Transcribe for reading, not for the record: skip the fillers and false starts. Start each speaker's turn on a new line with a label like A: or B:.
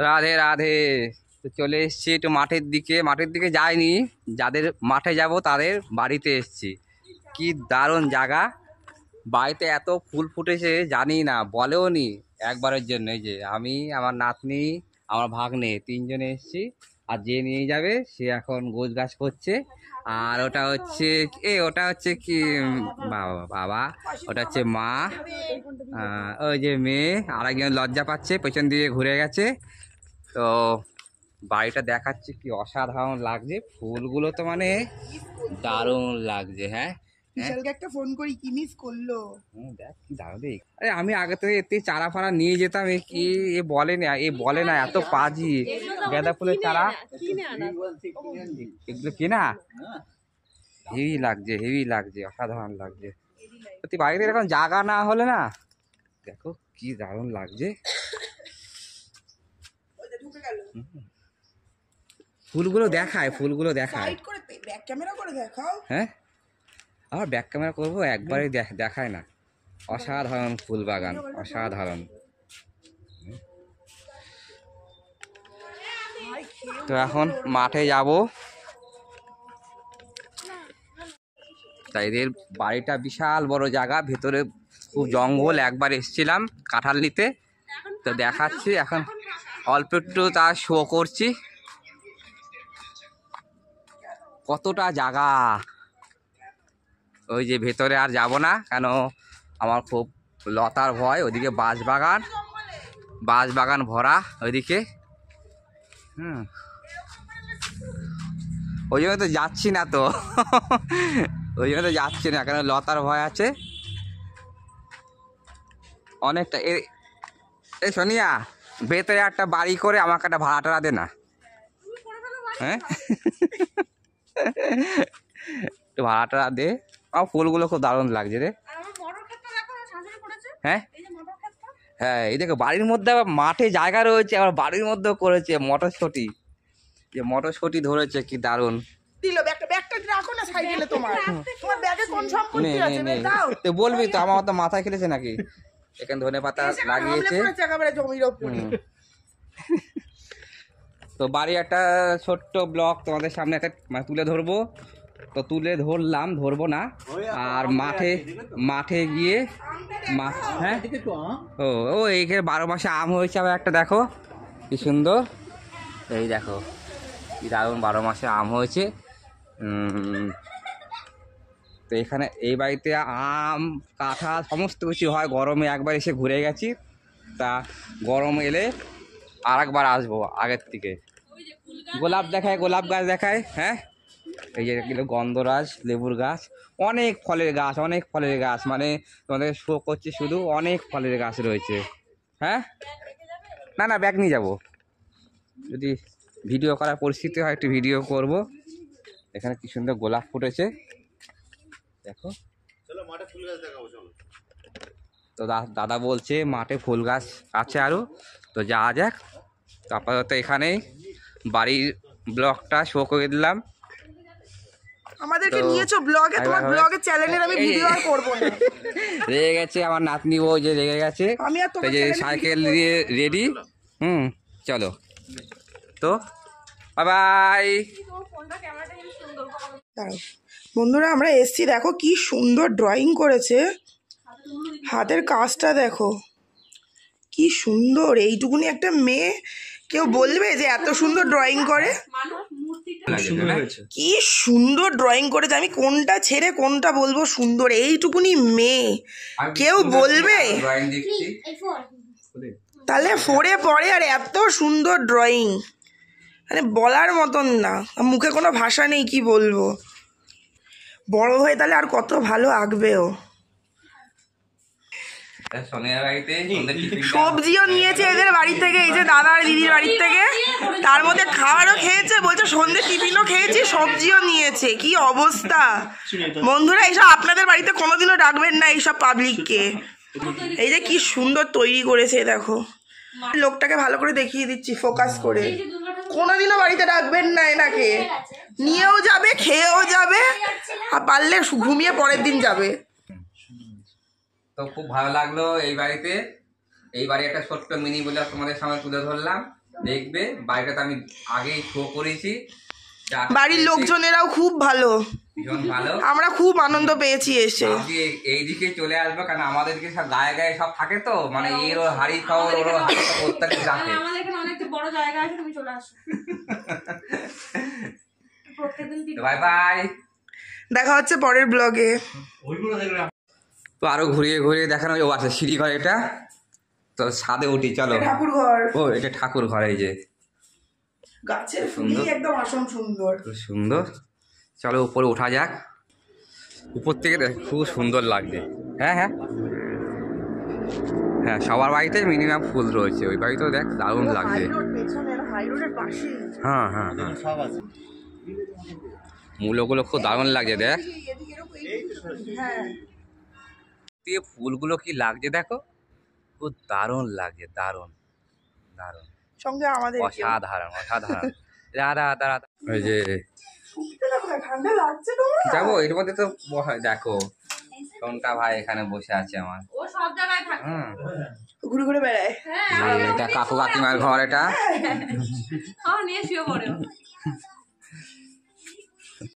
A: রাধে রাধে। তো চলে এসছি একটু মাঠের দিকে যাইনি, যাদের মাঠে যাব তাদের বাড়িতে এসছি। কি দারুণ জায়গা, বাড়িতে এত ফুল ফুটেছে জানি না, বলেও নি একবারের জন্য। এই যে আমি, আমার নাতনি, আমার ভাগ্নে, তিনজনে এসছি। আর যে নিয়ে যাবে সে এখন গোছ গাছ করছে। আর ওটা হচ্ছে কি বাবা বাবা, ওটা হচ্ছে মা, ওই যে মেয়ে, আর একজন লজ্জা পাচ্ছে, পেছন দিকে ঘুরে গেছে। তো বাড়িটা দেখাচ্ছে, কি অসাধারণ লাগছে, ফুলগুলো তো মানে দারুণ লাগছে। হ্যাঁ,
B: বিশালকে একটা ফোন করি, কি মিস করলো।
A: দেখ কি দারুণ। আরে আমি আগে থেকে এতে চারা ফারা নিয়ে যেতাম, কি বলে না এত পাজি গাঁদা ফুলের চারা, এগুলো কিনা। হেভি লাগছে, অসাধারণ লাগছে। সত্যি বাড়িতে এরকম জায়গা না হলে না, দেখো কি দারুণ লাগছে। ফুলগুলো দেখায় হ্যাঁ, আবার ব্যাক ক্যামেরা করবো, একবারে দেখায় না। অসাধারণ ফুল বাগান, অসাধারণ। তো এখন মাঠে যাব। তাই এদের বাড়িটা বিশাল বড় জায়গা, ভেতরে খুব জঙ্গল। একবার এসেছিলাম কাঁঠাল নিতে, তো দেখাচ্ছি। এখন অল্প একটু তা শো করছি কতটা জায়গা। ওই যে ভেতরে আর যাব না, কেন আমার খুব লতার ভয়। ওইদিকে বাঁশবাগান ভরা ওইদিকে। ওই জন্য তো যাচ্ছি না, কেন লতার ভয় আছে অনেকটা। এই সোনিয়া, ভেতরে একটা বাড়ি করে আমাকে একটা ভাড়া টাড়া দে না। হ্যাঁ, একটু ভাড়া টাড়া দে। আমার ফুলগুলো খুব দারুণ লাগছে রে। হ্যাঁ হ্যাঁ, এই দেখো বাড়ির মধ্যে আবার মাঠে জায়গা রয়েছে, আবার বাড়ির মধ্যেও করেছে মটরশুঁটি ধরেছে, কি দারুণ। বলবি তো, আমার তো মাথায় খেলেছে নাকি। এখানে ধনেপাতা লাগিয়েছে। তো বাড়ি একটা ছোট্ট ব্লগ তোমাদের সামনে একটা তুলে ধরবো, তো ধরবো না। আর মাঠে গিয়ে হ্যাঁ, ও এইখানে 12 মাসে আম হয়েছে আবার একটা, দেখো কি সুন্দর। এই দেখো কি দারুণ 12 মাসে আম হয়েছে। তো এখানে এই বাড়িতে আম, কাঁঠাল সমস্ত কিছু হয়। গরমে একবার এসে ঘুরে গেছি, তা গরম এলে আর একবার আসবো আগের থেকে। গোলাপ গাছ দেখায়। হ্যাঁ, এই যে গন্ধরাজ, লেবুর গাছ, অনেক ফলের গাছ, মানে তোমাদের শো করছে শুধু, অনেক ফলের গাছ রয়েছে। হ্যাঁ, না ব্যাগ নিয়ে যাবো, যদি ভিডিও করার পরিস্থিতি হয় একটু ভিডিও করব। এখানে কি সুন্দর গোলাপ ফুটেছে দেখো। তো দাদা বলছে মাঠে ফুল গাছ আছে আরো, তো যাওয়া যাক। তো আপাতত এখানেই বাড়ির ব্লগটা শো করে দিলাম।
B: আমাদেরকে নিয়েছো ব্লগে, তোমার ব্লগের চ্যানেলের আমি ভিডিও আর করব না।
A: রেগে গেছে আমার নাতনি, ও যে রেগে গেছে। এই যে সাইকেল দিয়ে রেডি। চলো তো, বাই।
B: বন্ধুরা আমরা এসছি, দেখো কি সুন্দর ড্রয়িং করেছে, হাতের কাজটা দেখো কি সুন্দর। এইটুকুনি একটা মেয়ে, কেউ বলবে যে এত সুন্দর ড্রয়িং করে? কি সুন্দর ড্রয়িং করেছে, আমি কোনটা ছেড়ে কোনটা বলবো সুন্দর। এইটুকুনি মেয়ে, কেউ বলবে? তাহলে 4-এ পড়ে, আর এত সুন্দর ড্রয়িং, মানে বলার মতন না, মুখে কোনো ভাষা নেই কি বলবো। বড় হয়ে তাহলে আর কত ভালো আঁকবেও। সবজিও নিয়েছে এদের বাড়ি থেকে, এই যে দাদা আর দিদির বাড়ির থেকে, তার মধ্যে খাবারও খেয়েছে, বলছে সন্ধ্যে টিফিনও খেয়েছি, সবজিও নিয়েছে। কি অবস্থা বন্ধুরা, এইসব আপনাদের বাড়িতে কোনোদিনও ডাকবেন না এইসব পাবলিককে। এই যে কি সুন্দর তৈরি করেছে দেখো, লোকটাকে ভালো করে দেখিয়ে দিচ্ছি ফোকাস করে। কোনোদিনও বাড়িতে ডাকবেন না এনাকে, নিয়েও যাবে, খেয়েও যাবে, আর পারলে ঘুমিয়ে পরের দিন যাবে।
A: তো খুব ভালো লাগলো এই বাড়ি একটা ছোট্ট মিনি ব্লগ তোমাদের সামনে তুলে ধরলাম। দেখবে বাড়িটা তো আমি আগেই শো করেছি।
B: বাড়ির লোকজনেরাও খুব ভালো,
A: ভীষণ ভালো।
B: আমরা খুব আনন্দ পেয়েছি এসে।
A: এইদিকে চলে আসবে, কারণ আমাদেরকে সব গায়ে গায়ে সব থাকে তো, মানে এর ওর হাড়ি খাওয়ার ওর হাড়ি প্রত্যেকটা থাকে।
C: আমাদের এখানে অনেক বড় জায়গা আছে, তুমি চলে আসো প্রত্যেকদিন।
A: বাই বাই,
B: দেখা হচ্ছে পরের ব্লগে।
A: তো আরো ঘুরিয়ে ঘুরিয়ে দেখানো। ও আচ্ছা, সিঁড়ি ঘর এটা, তো ছাদে উঠি চলো।
B: ঠাকুর ঘর,
A: ও এটা ঠাকুর ঘর, এই যে
B: গাছের ফুলই একদম আসন সুন্দর,
A: খুব সুন্দর। চলো উপরে ওঠা যাক, উপর থেকে দেখ খুব সুন্দর লাগছে। হ্যাঁ হ্যাঁ হ্যাঁ, সবার বাড়িতে মিনিমাম ফুল রয়েছে, ওই বাড়িতেও দেখ দারুণ লাগছে। হ্যাঁ হ্যাঁ হ্যাঁ, মূলগুলো খুব দারুণ লাগছে দেখ, দিয়ে ফুলগুলো কি লাগছে দেখো, খুব দারুণ লাগছে, দারুণ দারুণ,
B: সঙ্গে আমাদের
A: অসাধারণ অসাধারণ। দাঁড়া দাঁড়া, ওই যে
B: ঠান্ডা লাগছে তোমার?
A: যাবো এর মধ্যে তো দেখো সোনকা ভাই এখানে বসে আছে আমার।
C: ও সব জায়গায় থাকে,
B: ঘুরে ঘুরে বেড়ায়।
C: হ্যাঁ
A: এটা কাকু কাকিমার ঘর, এটা
C: নিয়ে শুয়ে পড়ে।